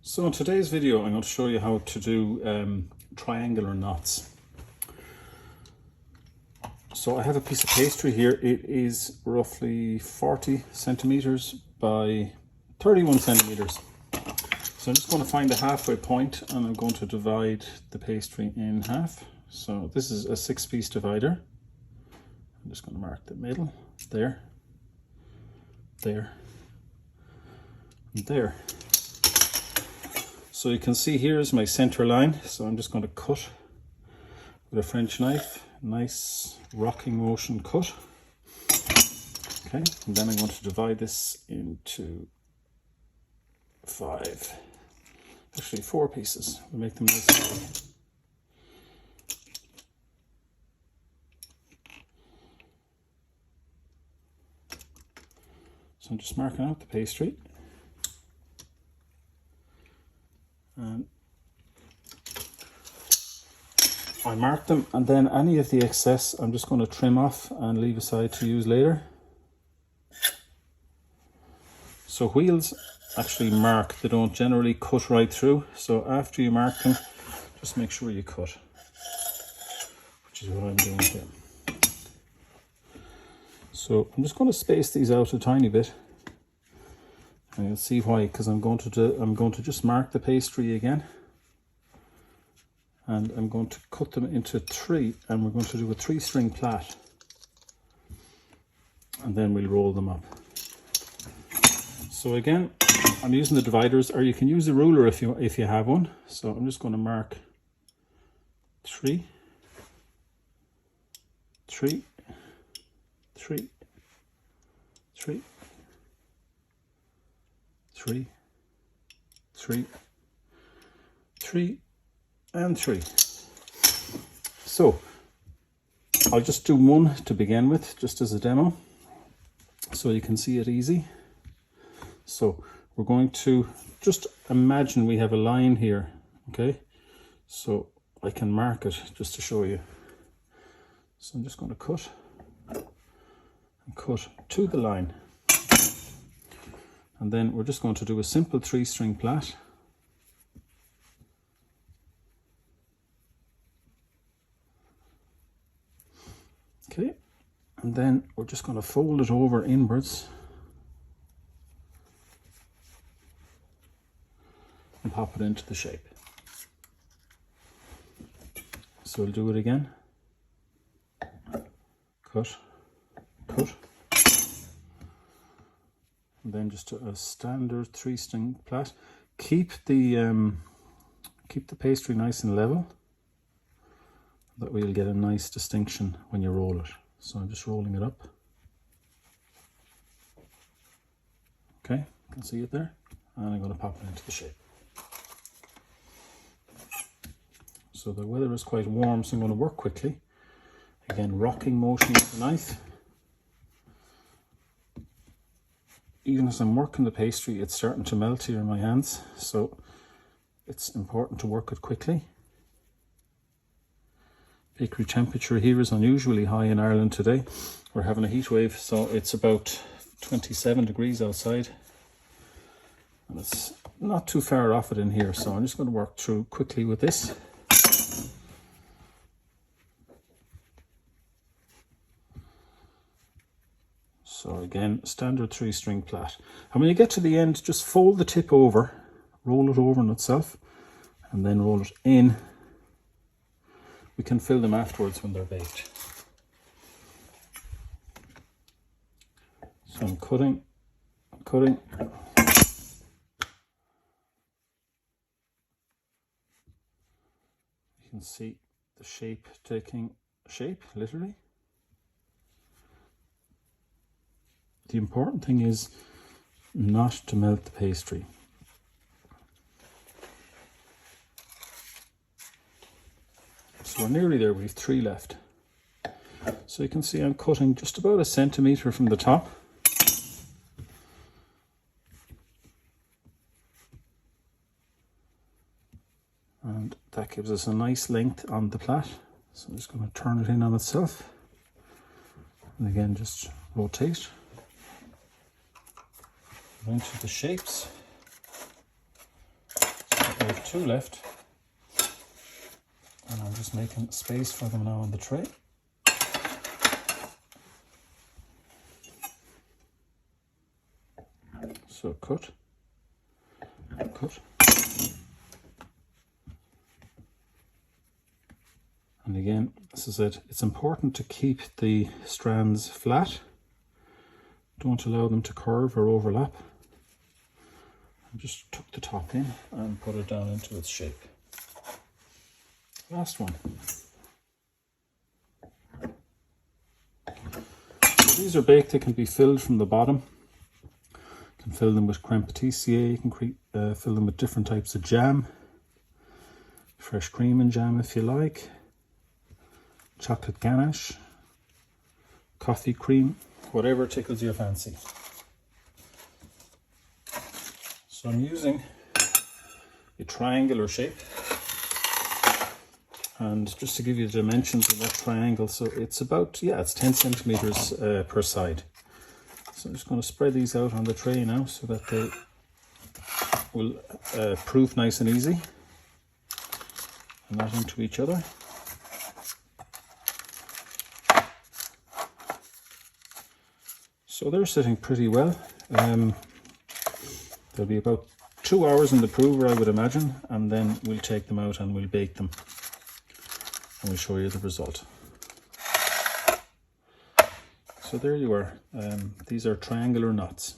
So in today's video I'm going to show you how to do triangular knots. So I have a piece of pastry here. It is roughly 40 centimeters by 31 centimeters. So I'm just going to find a halfway point and I'm going to divide the pastry in half. So this is a 6-piece divider. I'm just going to mark the middle, there, there, and there. So you can see here is my center line. So I'm just going to cut with a French knife, nice rocking motion cut. Okay, and then I'm going to divide this into 4 pieces. We'll make them nice. So I'm just marking out the pastry. And I mark them, and then any of the excess I'm just going to trim off and leave aside to use later. So wheels actually mark, they don't generally cut right through, so after you mark them just make sure you cut, which is what I'm doing here. So I'm just going to space these out a tiny bit, and you'll see why, because I'm going to just mark the pastry again, and I'm going to cut them into 3, and we're going to do a 3-string plait, and then we'll roll them up. So again, I'm using the dividers, or you can use a ruler if you have one. So I'm just going to mark 3, 3, 3, 3, 3, 3, 3, and 3. So I'll just do one to begin with, just as a demo, so you can see it easy. So we're going to just imagine we have a line here, okay? So I can mark it just to show you. So I'm just going to cut and cut to the line. And then we're just going to do a simple 3-string plait. Okay, and then we're just going to fold it over inwards and pop it into the shape. So we'll do it again. Cut, cut. And then just a standard 3-string plait. Keep the pastry nice and level. That way you'll get a nice distinction when you roll it. So I'm just rolling it up. Okay, you can see it there. And I'm going to pop it into the shape. So the weather is quite warm, so I'm going to work quickly. Again, rocking motion with the knife. Even as I'm working the pastry, it's starting to melt here in my hands, so it's important to work it quickly. Bakery temperature here is unusually high in Ireland today. We're having a heat wave, so it's about 27 degrees outside. And it's not too far off it in here, so I'm just going to work through quickly with this. So again, standard 3-string plait. And when you get to the end, just fold the tip over, roll it over on itself, and then roll it in. We can fill them afterwards when they're baked. So I'm cutting. You can see the shape taking shape, literally. The important thing is not to melt the pastry. So we're nearly there, we have 3 left. So you can see I'm cutting just about 1 centimeter from the top. And that gives us a nice length on the plait. So I'm just going to turn it in on itself. And again, just rotate. Into the shapes. 2 left. And I'm just making space for them now on the tray. So cut. And again, this is it. It's important to keep the strands flat. Don't allow them to curve or overlap. And just tuck the top in and put it down into its shape. Last one. These are baked. They can be filled from the bottom. You can fill them with creme patissier. You can fill them with different types of jam. Fresh cream and jam if you like. Chocolate ganache. Coffee cream. Whatever tickles your fancy. So I'm using a triangular shape. And just to give you the dimensions of that triangle, so it's about, it's 10 centimeters per side. So I'm just going to spread these out on the tray now so that they will proof nice and easy and not into each other. So they're sitting pretty well. There'll be about 2 hours in the prover, I would imagine, and then we'll take them out and we'll bake them. And we'll show you the result. So there you are. These are triangular knots.